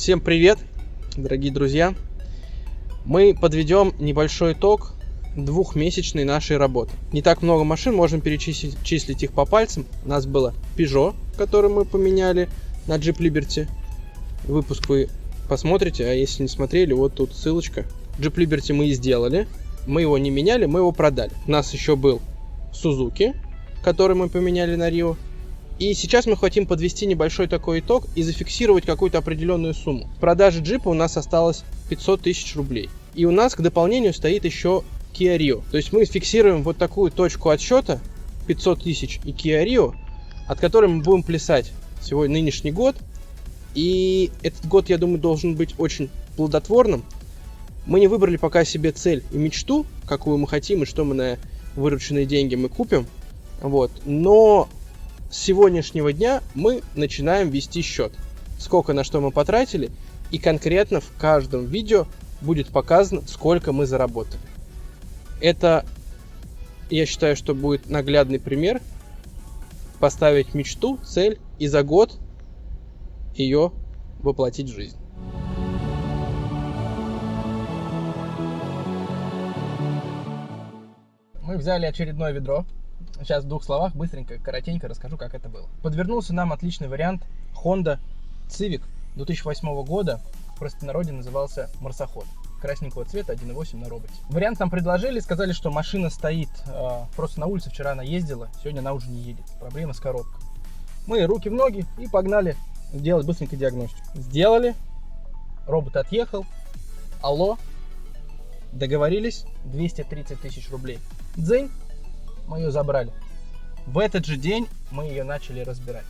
Всем привет, дорогие друзья! Мы подведем небольшой итог двухмесячной нашей работы. Не так много машин, можем перечислить их по пальцам. У нас было Peugeot, который мы поменяли на Jeep Liberty. Выпуск вы посмотрите, а если не смотрели, вот тут ссылочка. Jeep Liberty мы и сделали. Мы его не меняли, мы его продали. У нас еще был Suzuki, который мы поменяли на Rio. И сейчас мы хотим подвести небольшой такой итог и зафиксировать какую-то определенную сумму. В продаже джипа у нас осталось 500 тысяч рублей. И у нас к дополнению стоит еще Kia Rio. То есть мы фиксируем вот такую точку отсчета 500 тысяч и Kia Rio, от которой мы будем плясать сегодня нынешний год. И этот год, я думаю, должен быть очень плодотворным. Мы не выбрали пока себе цель и мечту, какую мы хотим и что мы на вырученные деньги мы купим. Вот. Но с сегодняшнего дня мы начинаем вести счет. Сколько на что мы потратили, и конкретно в каждом видео будет показано, сколько мы заработали. Это, я считаю, что будет наглядный пример поставить мечту, цель и за год ее воплотить в жизнь. Мы взяли очередное ведро. Сейчас в двух словах, быстренько, коротенько расскажу, как это было. Подвернулся нам отличный вариант Honda Civic 2008 года. В простонародье назывался марсоход. Красненького цвета, 1.8 на роботе. Вариант нам предложили, сказали, что машина стоит просто на улице. Вчера она ездила, сегодня она уже не едет. Проблема с коробкой. Мы руки в ноги и погнали делать быстренько диагностику. Сделали, робот отъехал. Алло, договорились, 230 тысяч рублей. Дзынь. Мы ее забрали. В этот же день мы ее начали разбирать.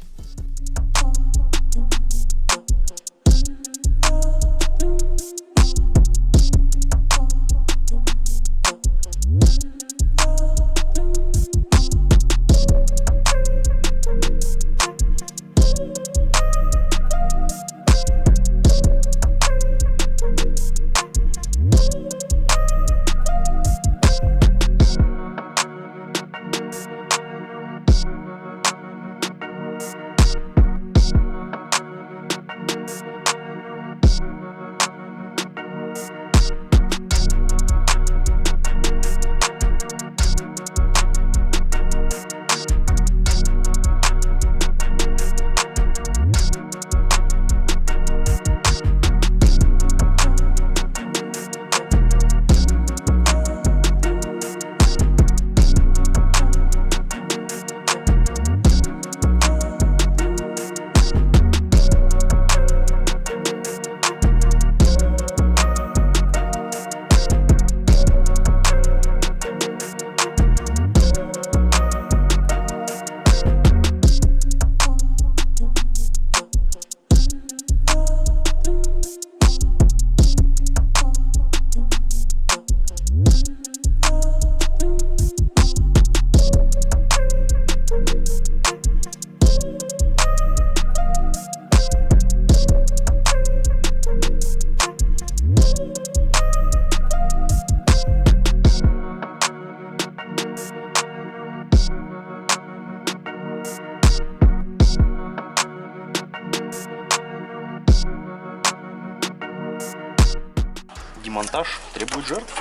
Демонтаж требует жертв.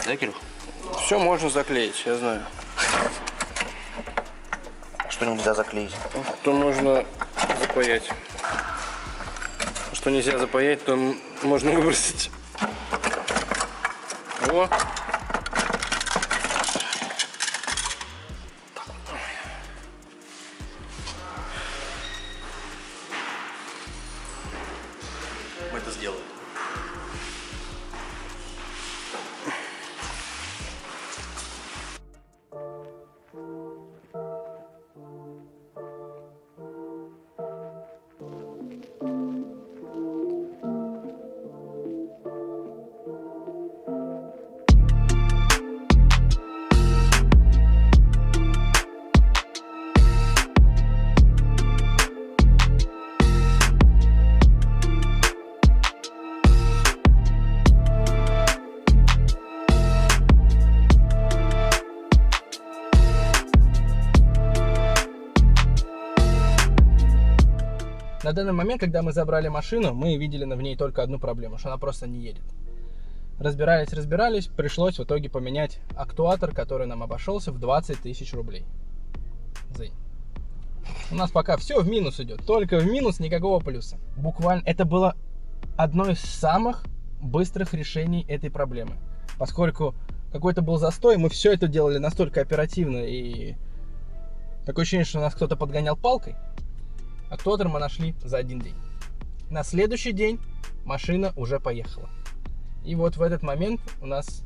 Да, Кирюх? Все можно заклеить, я знаю. Что нельзя заклеить? То можно запаять. Что нельзя запаять, то можно выбросить. О! Мы это сделаем. На данный момент, когда мы забрали машину, мы видели в ней только одну проблему, что она просто не едет. Разбирались, пришлось в итоге поменять актуатор, который нам обошелся в 20 тысяч рублей. У нас пока все в минус идет, только в минус, никакого плюса. Буквально это было одно из самых быстрых решений этой проблемы. Поскольку какой-то был застой, мы все это делали настолько оперативно, и такое ощущение, что нас кто-то подгонял палкой. Актуатор мы нашли за один день. На следующий день машина уже поехала. И вот в этот момент у нас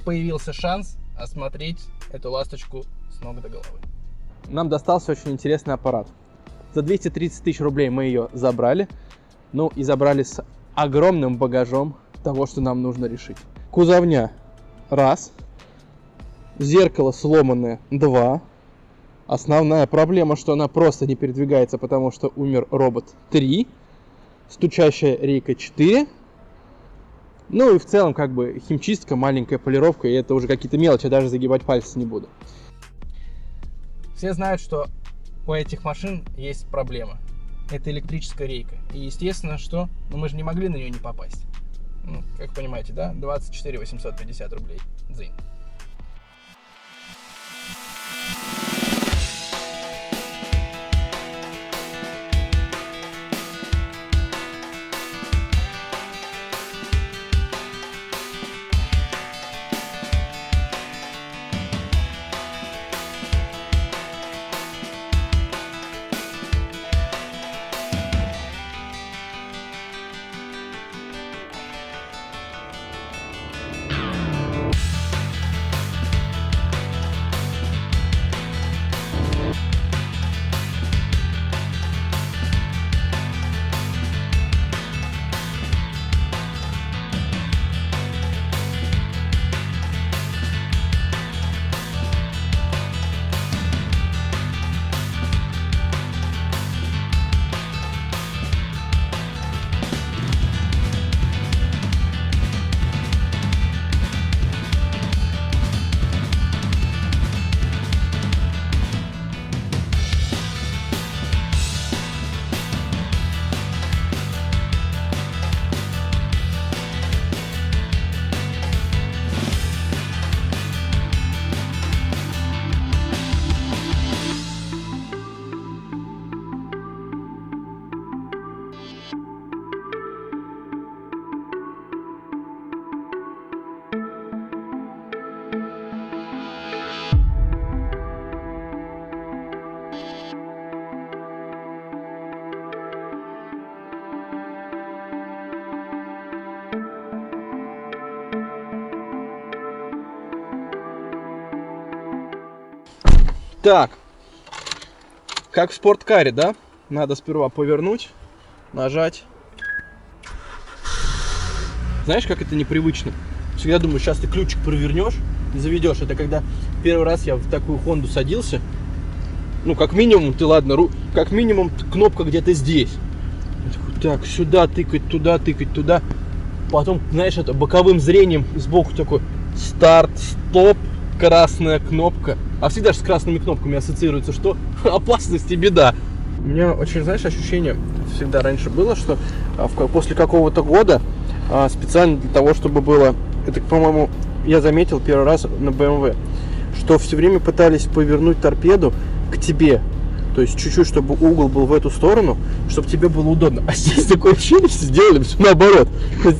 появился шанс осмотреть эту ласточку с ног до головы. Нам достался очень интересный аппарат. За 230 тысяч рублей мы ее забрали. Ну и забрали с огромным багажом того, что нам нужно решить. Кузовня – раз. Зеркало сломанное – два. Основная проблема, что она просто не передвигается, потому что умер робот – 3. Стучащая рейка – 4. Ну и в целом как бы химчистка, маленькая полировка, и это уже какие-то мелочи, я даже загибать пальцы не буду. Все знают, что у этих машин есть проблема. Это электрическая рейка. И естественно, что мы же не могли на нее не попасть. Ну, как понимаете, да? 24 850 рублей. Дзынь. Так, как в спорткаре, да? Надо сперва повернуть, нажать. Знаешь, как это непривычно? Всегда думаю, сейчас ты ключик провернешь и заведешь. Это когда первый раз я в такую Хонду садился. Ну, как минимум, ты ладно, как минимум кнопка где-то здесь. Я такой, так, сюда тыкать, туда. Потом, знаешь, это боковым зрением сбоку такой старт, стоп, красная кнопка. А всегда же с красными кнопками ассоциируется, что опасность и беда. У меня очень, знаешь, ощущение всегда раньше было, что после какого-то года специально для того, чтобы было... Это, по-моему, я заметил первый раз на BMW, что все время пытались повернуть торпеду к тебе. То есть чуть-чуть, чтобы угол был в эту сторону, чтобы тебе было удобно. А здесь такое ощущение, что сделали все наоборот.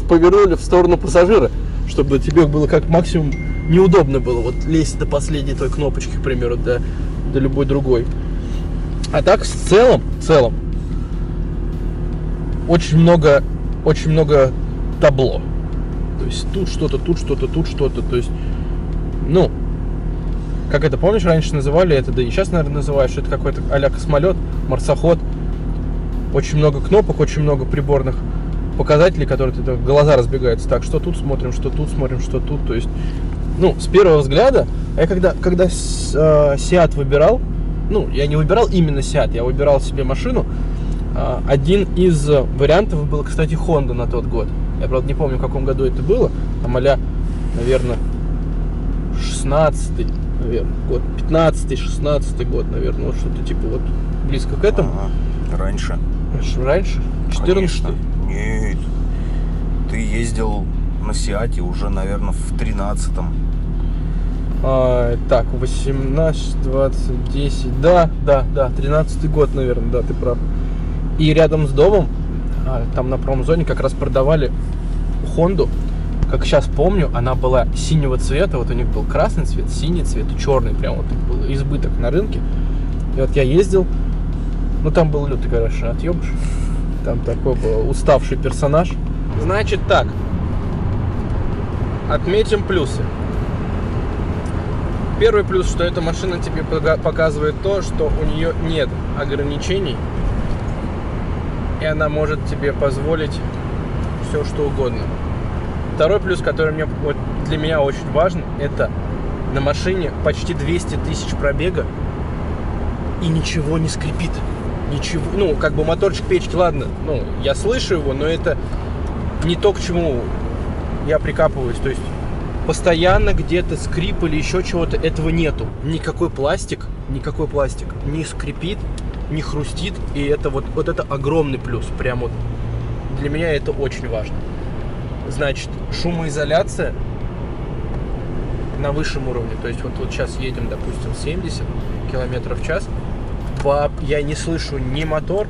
Повернули в сторону пассажира, чтобы тебе было как максимум неудобно было вот лезть до последней той кнопочки, к примеру, до любой другой. А так в целом очень много табло. То есть тут что-то. То есть, ну, как это, помнишь, раньше называли это, да и сейчас, наверное, называют, что это какой-то а-ля космолет, марсоход. Очень много кнопок, очень много приборных показателей, которые глаза разбегаются. Так, что тут смотрим, что тут смотрим, что тут. То есть, ну, с первого взгляда, я когда Seat выбирал, ну, я не выбирал именно Seat, я выбирал себе машину. Один из вариантов был, кстати, Honda на тот год. Я, правда, не помню, в каком году это было. Там а-ля, наверное, 16-й, наверное, год, 15-й, 16-й год, наверное, вот что-то типа вот близко к этому. Раньше. Раньше? 14? Нет. Ты ездил на Сиате уже, наверное, в 13-м. Так, 18, 20, 10. Да, 13-й год, наверное, да, ты прав. И рядом с домом, там на промзоне как раз продавали Хонду. Как сейчас помню, она была синего цвета. Вот у них был красный цвет, синий цвет и черный. Прям вот был избыток на рынке. И вот я ездил. Ну, там был лютый, конечно, отъебыш. Там такой был уставший персонаж. Значит так. Отметим плюсы. Первый плюс, что эта машина тебе показывает то, что у нее нет ограничений. И она может тебе позволить все, что угодно. Второй плюс, который для меня очень важен, это на машине почти 200 тысяч пробега и ничего не скрипит. Ничего, ну, как бы моторчик печки, ладно, ну, я слышу его, но это не то, к чему я прикапываюсь. То есть постоянно где-то скрип или еще чего-то, этого нету. Никакой пластик не скрипит, не хрустит, и это вот это огромный плюс. Прям вот для меня это очень важно. Значит, шумоизоляция на высшем уровне. То есть вот сейчас едем, допустим, 70 км в час. Я не слышу ни мотор,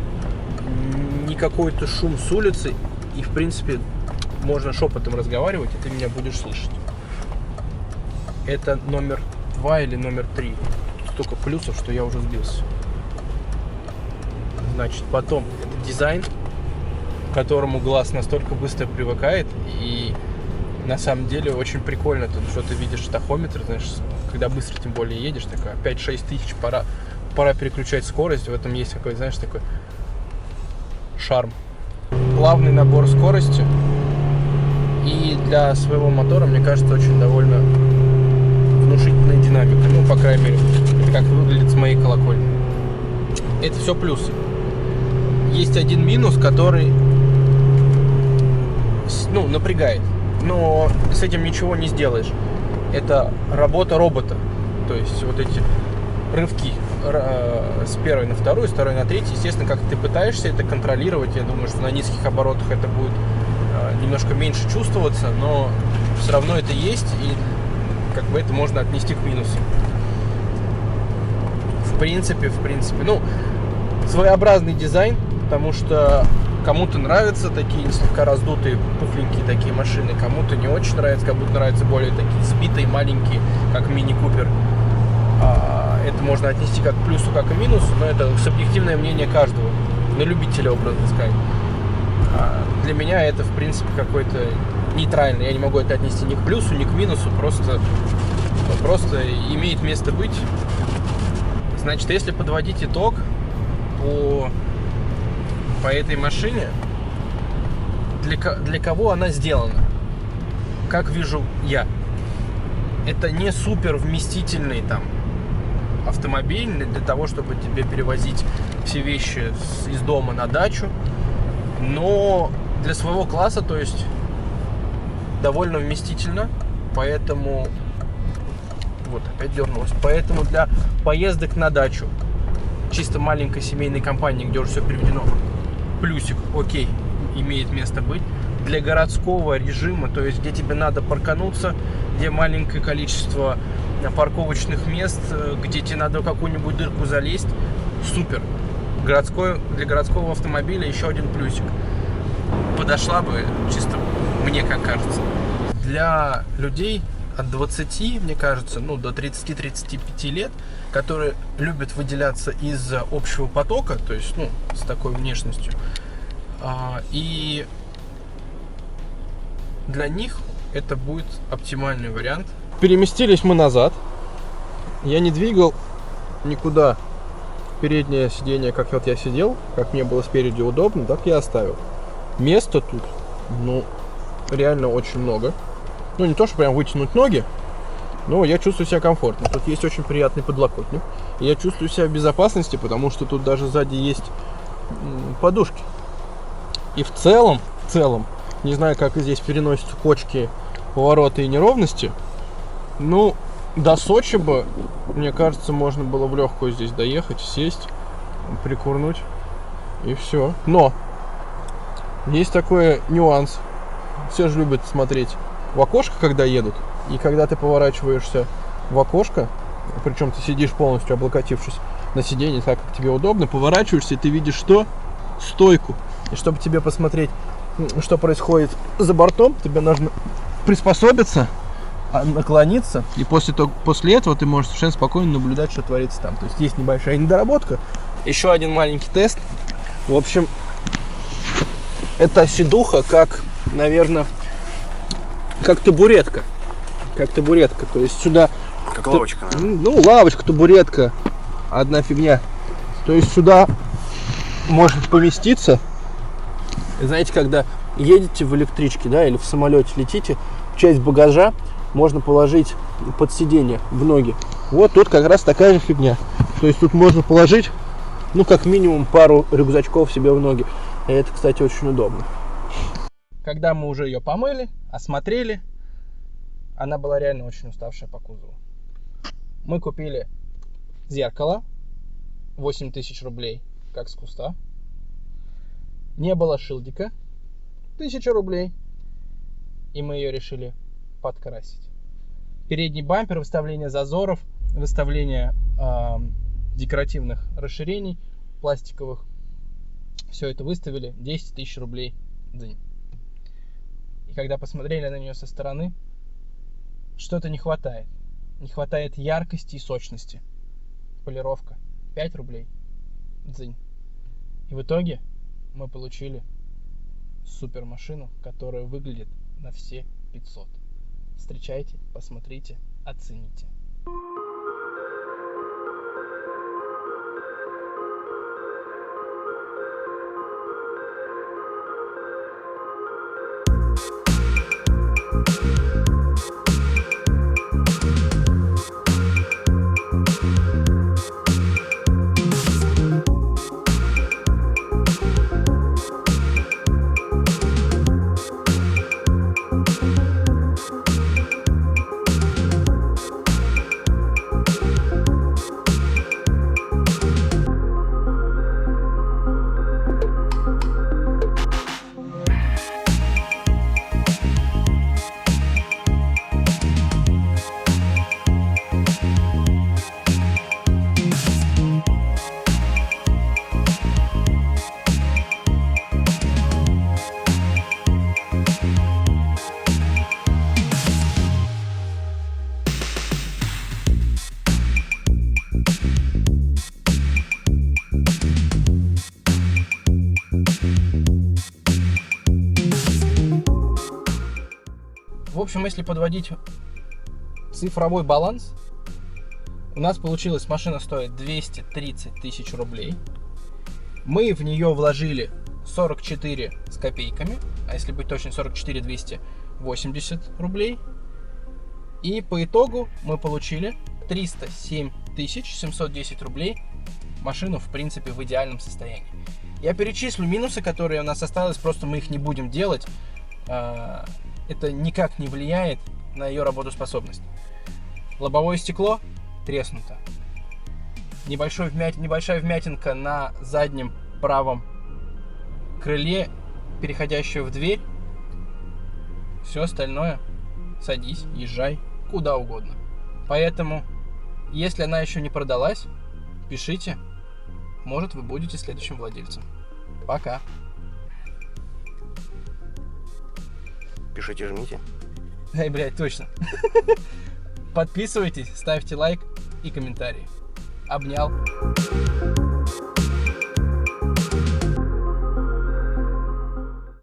ни какой-то шум с улицы. И, в принципе, можно шепотом разговаривать, и ты меня будешь слышать. Это номер 2 или номер 3. Столько плюсов, что я уже сбился. Значит, потом это дизайн, к которому глаз настолько быстро привыкает. И на самом деле очень прикольно, что ты видишь тахометр, знаешь, когда быстро тем более едешь, такая 5-6 тысяч, пора переключать скорость. В этом есть какой-то, знаешь, такой шарм. Плавный набор скорости. И для своего мотора, мне кажется, очень довольно внушительная динамика. Ну, по крайней мере, это как выглядит с моей колокольни. Это все плюсы. Есть один минус, который, ну, напрягает. Но с этим ничего не сделаешь. Это работа робота. То есть вот эти рывки с первой на вторую, с второй на третью. Естественно, как ты пытаешься это контролировать, я думаю, что на низких оборотах это будет немножко меньше чувствоваться, но все равно это есть, и как бы это можно отнести к минусу. В принципе, ну, своеобразный дизайн, потому что кому-то нравятся такие слегка раздутые, пухленькие такие машины, кому-то не очень нравится, кому-то нравятся более такие сбитые, маленькие, как Мини Купер. Это можно отнести как к плюсу, как и минусу, но это субъективное мнение каждого, на любителя, образно сказать. Для меня это, в принципе, какой-то нейтральный. Я не могу это отнести ни к плюсу, ни к минусу, просто имеет место быть. Значит, если подводить итог по этой машине, для кого она сделана? Как вижу я. Это не супер вместительный там автомобиль для того, чтобы тебе перевозить все вещи из дома на дачу, но для своего класса, то есть довольно вместительно, поэтому вот опять дернулось. Поэтому для поездок на дачу чисто маленькой семейной компании, где уже все переведено, плюсик, окей, имеет место быть. Для городского режима, то есть где тебе надо паркануться, где маленькое количество парковочных мест, где тебе надо в какую-нибудь дырку залезть, супер. Для городского автомобиля еще один плюсик. Подошла бы, чисто мне как кажется. Для людей от 20, мне кажется, ну, до 30-35 лет, которые любят выделяться из общего потока, то есть, ну, с такой внешностью, и для них это будет оптимальный вариант. Переместились мы назад. Я не двигал никуда переднее сиденье, как вот я сидел, как мне было спереди удобно, так я оставил. Места тут, ну, реально очень много. Ну, не то, что прям вытянуть ноги, но я чувствую себя комфортно. Тут есть очень приятный подлокотник. И я чувствую себя в безопасности, потому что тут даже сзади есть подушки. И в целом, не знаю, как здесь переносятся кочки, повороты и неровности, ну, до Сочи бы, мне кажется, можно было в легкую здесь доехать, сесть, прикурнуть И все. Но есть такой нюанс. Все же любят смотреть в окошко, когда едут. И когда ты поворачиваешься в окошко, причем ты сидишь полностью облокотившись на сиденье, так как тебе удобно, поворачиваешься, и ты видишь что? Стойку. И чтобы тебе посмотреть, что происходит за бортом, тебе нужно приспособиться, наклониться, и после этого ты можешь совершенно спокойно наблюдать, что творится там. То есть есть небольшая недоработка. Еще один маленький тест. В общем, эта сидуха как, наверное, как табуретка. Как табуретка. То есть сюда... Как лавочка, наверное. Ну, лавочка, табуретка. Одна фигня. То есть сюда может поместиться. Знаете, когда едете в электричке, да, или в самолете летите, часть багажа можно положить под сиденье, в ноги. Вот тут как раз такая же фигня. То есть тут можно положить, ну, как минимум пару рюкзачков себе в ноги. И это, кстати, очень удобно. Когда мы уже ее помыли, осмотрели, она была реально очень уставшая по кузову. Мы купили зеркало, 8000 рублей, как с куста. Не было шилдика, 1000 рублей. И мы ее решили подкрасить. Передний бампер, выставление зазоров, выставление декоративных расширений пластиковых. Все это выставили, 10 000 рублей день. И когда посмотрели на нее со стороны, что-то не хватает. Не хватает яркости и сочности. Полировка 5 рублей день. И в итоге мы получили супер машину, которая выглядит на все 500. Встречайте, посмотрите, оцените. В общем, если подводить цифровой баланс, у нас получилась машина стоит 230 000 рублей. Мы в нее вложили 44 с копейками, а если быть точным, 44 280 рублей. И по итогу мы получили 307 710 рублей. Машину, в принципе, в идеальном состоянии. Я перечислю минусы, которые у нас осталось, просто мы их не будем делать. Это никак не влияет на ее работоспособность. Лобовое стекло треснуто. Небольшая вмятинка на заднем правом крыле, переходящая в дверь. Все остальное садись, езжай куда угодно. Поэтому, если она еще не продалась, пишите. Может, вы будете следующим владельцем. Пока. Пишите, жмите. Эй, блядь, точно. Подписывайтесь, ставьте лайк и комментарии. Обнял.